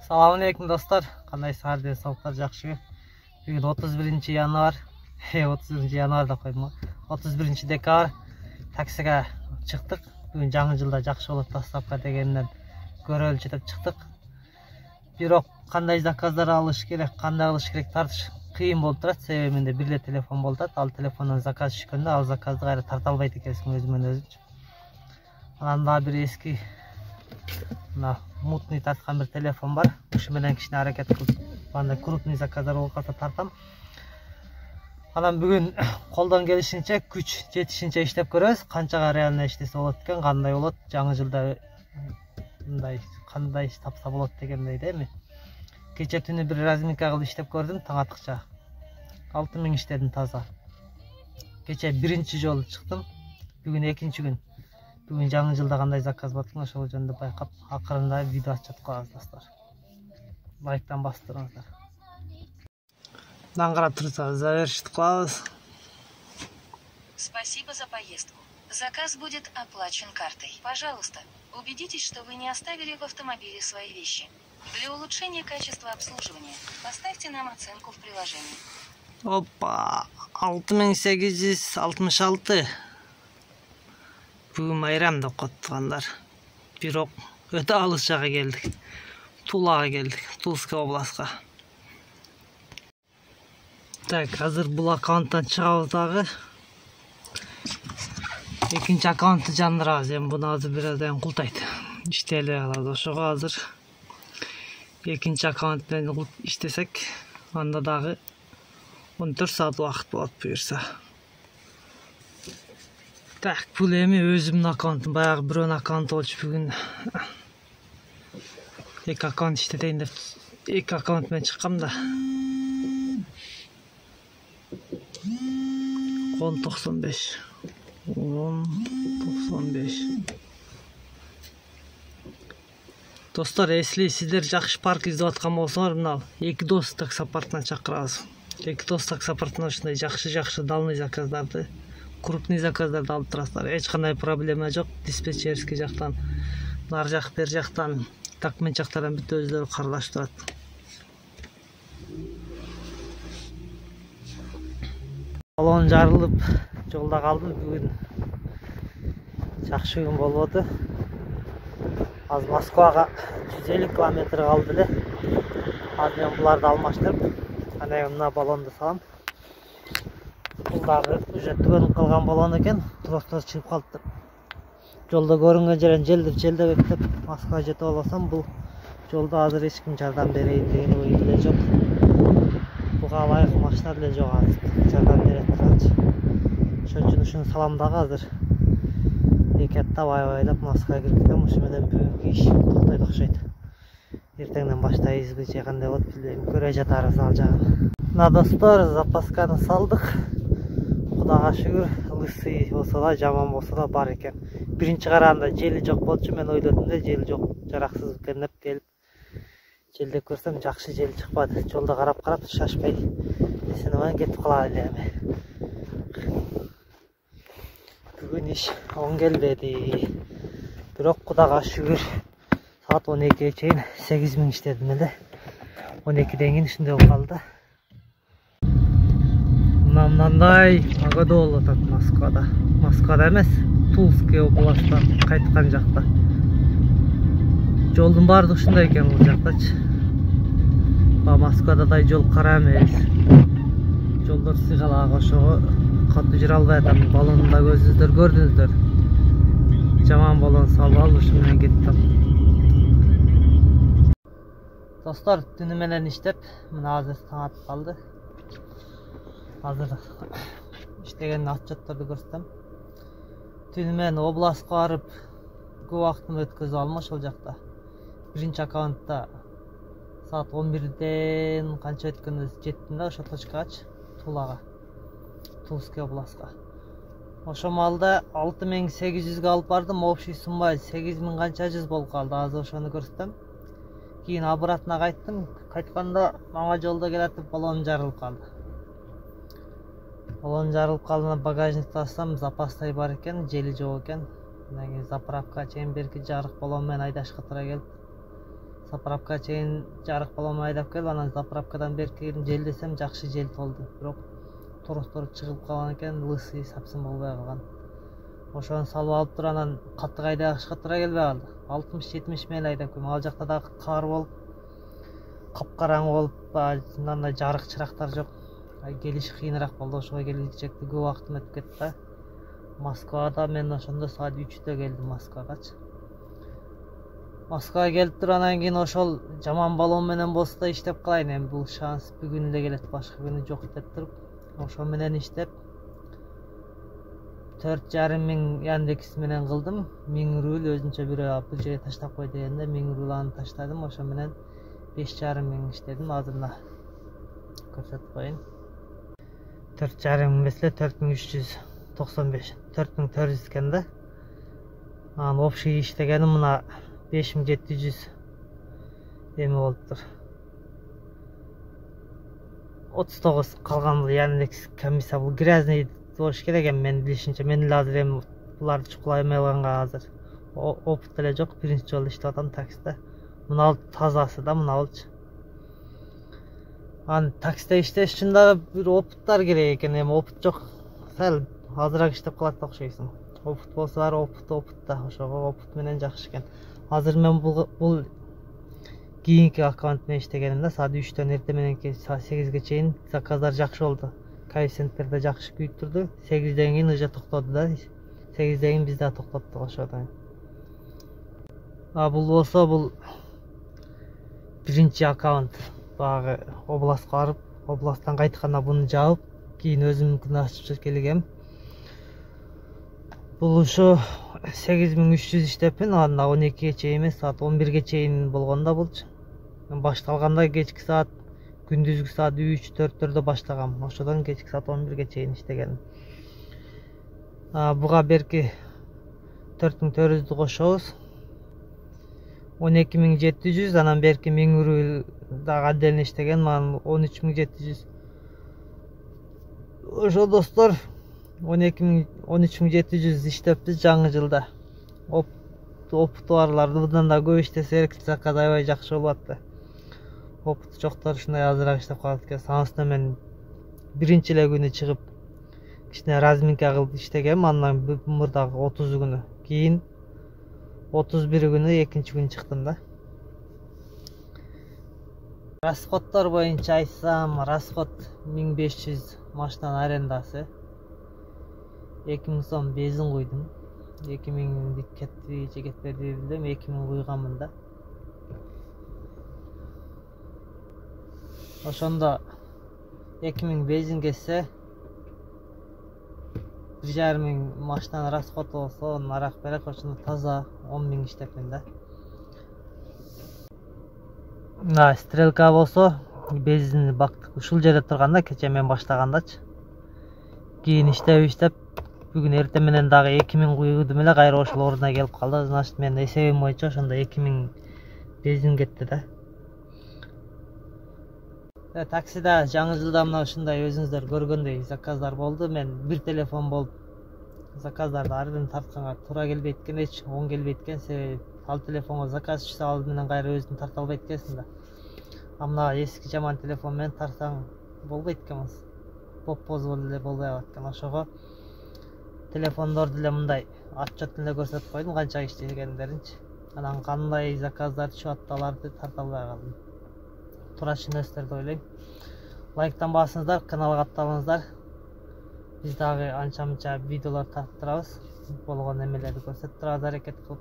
Assalamu alaikum dostlar. Кандайсыздар деп сауықтар жақсы. Бүгін 31 январ. 31 январда қойдым. 31 декабр таксиге шықтық. Бүгін жаңы жылда жақсы болады доставка дегеннен көріп жетіп шықтық. Бирок қандай заказдар алыш керек, қандай алыш керек тартыш қиын болып тұрады. Себебі менде бірле телефон болды. Ал телефоннан заказ шыққанда ал заказды қайра тарта албайды екенсің өзімен өзің. Ананда бір ескі мутный тартқан бір телефон бар. Ушу менен кичине аракет кылып, андай крупный заказдар болуп калса тартам. Анан бүгүн колдон келишинче, күч жетишинче иштеп көрөбүз. Канчага реально иштесе болот экен, кандай болот, жаңы жылда мындай кандай тапса болот дегендей эми. Кече түнү бир разминка кылып иштеп көрдүм, таң атыкча 6000 иштедим таза. Кече биринчи жолу чыктым, бүгүн экинчи күн. Бүгін жаңы жылда қандай заказ баттың, ошол жөнүндө байкап, акырында видео ачып коебуз достор. Лайктан басып туруңуздар. Мындан карап турсаңыз, завершить кылабыз. Спасибо за поездку. Заказ будет оплачен картой. Пожалуйста, убедитесь, что вы не оставили в автомобиле свои вещи. Для улучшения качества обслуживания поставьте нам оценку в приложении. Опа, 6866. Бүгін майрам деп коттугандар. Бирок өтө алыс жага келдик. Тулага келдик, Тульская областка. Так, азыр бул аккаунттан чыгабыз дагы. Экинчи аккаунтты жандырабыз. Эми буну азыр бир аздан култайт. Иштеле алабыз. Ошого азыр экинчи аккаунт менен иштесек, анда дагы 14 саат убакыт болот буюрса. Так, бұл эми өзімнің аккаунтым, баягы бирөөнүн аккаунту болчу, бүгүн эки аккаунт иштетейин деп эки аккаунт менен чыккам да. 1095. Достор, эсли сиздер жакшы парк издеп аткан болсоңор, мына эки дос таксопаркына чакырабыз. Эки дос таксопаркынан ушундай жакшы далный заказдарды, крупный заказдарды алып турасыздар. Эч кандай проблема жок. Диспетчерский жактан, нар жак, бер жактан, документ жактардан бүт өздөрү каралашып турат. Балон жарылып, жолда калдым. Бүгүн жакшы күн болбоду. Аз Москвага 150 километр калды эле. Азыр мен буларды алмаштырып, анан мына баллонду салам. Бұл дағы уже түгөнүп калган баллон экен, тростор чыгып калыптыр. Жолда көрүнгөн жерден желдеп эптеп Москвага жетип алсам, бул жолда азыр эч ким жардам берейин деген ой деле жок. Буга ылайык машина деле жок азыр. Жардам берет турганчы. Ошон үчүн ушуну салам дагы азыр. Эки аттап аябайлап Москвага кирип кетем. Ушу менен бүгүнкү иш токтойт окшойт. Эртеңден баштайбызбы же кандай болот билбейм. Көрө жатарбыз ал жагын. Мына достор, запасканы салдык. Кудайга шүгүр, лысый болсо да, жаман болсо да бар экен. Биринчи караганда жели жок болчу, мен ойлодум да жел жок, жараксыз экен деп келип желдеп көрсөм жакшы жел чыкпады. Жолда карап шашпай эсенебен кетип кала элем. Бүгүн иш оң келбеди. Бирок Кудайга шүгүр, саат 12-ге чейин 8000 иштедим эле. 12-ден кийин ушундай болуп калды. Мынандай погода болуп атат Москвада. Москвада эмес, Тульская областан кайткан жакта. Жолдун баардыгы ушундай экен бул жактачы. Москвадай жол кара эмес. Жолдор сыйгалак, ошого катуу жүрө албай атам. Баллонду да көзүңүздөр көрдүңүздөр. Жаман баллон салып алып ушу менен кеттим. Достор, түнү менен иштеп, мына азыр таң атып калды. Азыр иштеген отчетторду көрсөтөм. Түнү менен областка барып, көп убактымды өткөзүп алдым ошол жакта. Биринчи аккаунтта саат 11-ден канча өткөндө жеттим да ошо точкагачы, Тулага, Тульская областка. Ошо маалда 6800га алып бардым, общий сумма 8000 канча жүз болуп калды. Азыр ошону көрсөтөм. Кийин обратно кайттым. Кайтканда мага жолдо келатып баллон жарылып калды. Баллон жарылып калды, багажникти ачсам, запастай бар экен, жели жок экен. Анан кийин заправка чейин берки жарык баллон менен айдашка туура келип, заправка чейин жарык баллон айдап келип, анан заправкадан бери келип желдесем жакшы жел толду. Бирок торостор чыгып калган экен, лысый совсем болбой калган. Ошону салып алып туруп анан катты айдашка туура келбей калды. 60-70 миля айдап келдим. Ал жакта да кар болуп, капкараңгы болуп, мындай жарык чырактар жок. Келиш кыйыныраак болду. Ошого келгичекте көп убактым өтүп кетти да. Москвада мен ошондо саат 3-тө келдим Москвагачы. Москвага келип туруп анан кийин ошол жаман баллон менен болсо да иштеп калайын. Эми бул шанс бүгүн эле келет, башка күнү жок деп туруп, ошо менен иштеп 4,5 миң Яндекс менен кылдым. 1000 рубль өзүнчө бирөө бул жерге таштап кой дегенде 1000 рубль аны таштадым. Ошо менен 5,5 миң иштедим. Азыр мына көрсөтүп коеюн. 4,5 миң эмес эле 4395, 4400 экен да. Анан общий иштегеним мына 5700 эми болуптур. 39 калган бул Яндекс комиссия, бул грязный болуш керек эми менин билишимче. Мен эле азыр эми буларды чукулай эме кылганга азыр опыт эле жок. Биринчи жолу иштеп атам таксиде. Мына тазасы да мына болчу. Анан таксиде иштеш үчүн дагы бир опыттар керек экен. Эми опыт жок. Сәл азыраак иштеп калат да окшойсуң. Опыт болсо баары опыт да. Ошого опыт менен жакшы экен. Азыр мен бул кийинки аккаунт менен иштегенимде саат 3төн эртең мененки саат 8ге чейин заказдар жакшы болду. Коэффициенттерде жакшы күйүп турду. 8ден кийин уже токтоду да. 8ден кийин биз да токтоттук ошодон. Бул болсо бул биринчи аккаунт. Багы областка барып, областтан кайтканда буну жаап, кийин өзүмдүкүн ачып келгем. Бул ушу 8300 иштеппин, анда 12ге чейин эмес, саат 11ге чейин болгондо болчу. Башталганда кечки саат, күндүзгү саат 3-4-төрдө баштагам. Ошодон кечки саат 11ге чейин иштегеним. Буга берки 4400 кошобуз. 12700, анан берки 1000 рубль дагы отдельно иштеген, анан 13700. Ошо достор 13700 иштеппиз жаңы жылда. Опыты барларды мындан да көп иштесе керек, заказ аябай жакшы болуп атты. Опыты жоктор ушундай азыраак иштеп калат экен. Санасында мен биринчи эле күнү чыгып кичине разминка кылып иштегем, андан мурдагы 30 күнү. Кийин 31 күнү экинчи күн чыктым да. Расходтор боюнча айтсам, расход 1500 машинанын арендасы. 2000 сом бензин куйдум. 2000 кетти же кетпеди билбейм, 2000 куйганмын да. Ошондо 2000 бензин кетсе 1,5 миң машинанын расходу болсо, нарак берек, ошондо таза 10 миң иштеппин да. Стрелка болсо бензин бактык ушул жерде турганда, кече мен баштагандачы. Кийин иштеп бүгүн эртең менен дагы 2000 куйдум эле, кайра ошол ордуна келип калды. Значит, мен эсебим боюнча ошондо 2000 бензин кетти да. Таксида жаңы жылда мына ушундай өзүңүздөр көргөндөй заказдар болду. Мен бир телефон болуп заказдарды ар бирин тартканга туура келбейт экен, эч оң келбейт экен. Себеби ал телефонго заказ түшсө ал менен кайра өзүң тарта албайт экенсиң да. Мына эски жаман телефон менен тартсаң болбойт экен. Поп-поз эле болбой калат экен. Ошого телефондорду эле мындай отчетун эле көрсөтүп койдум, канча иштегендеринчи. Анан кандай заказдар түшүп атты, аларды тарта албай калдым. Туура түшүнөсүздөр деп ойлойм. Лайктан басыңыздар, каналга катталыңыздар. Биз дагы анча-мынча видеолор тартып турабыз. Болгон эмелерди көрсөтүп турабыз, аракет кылып.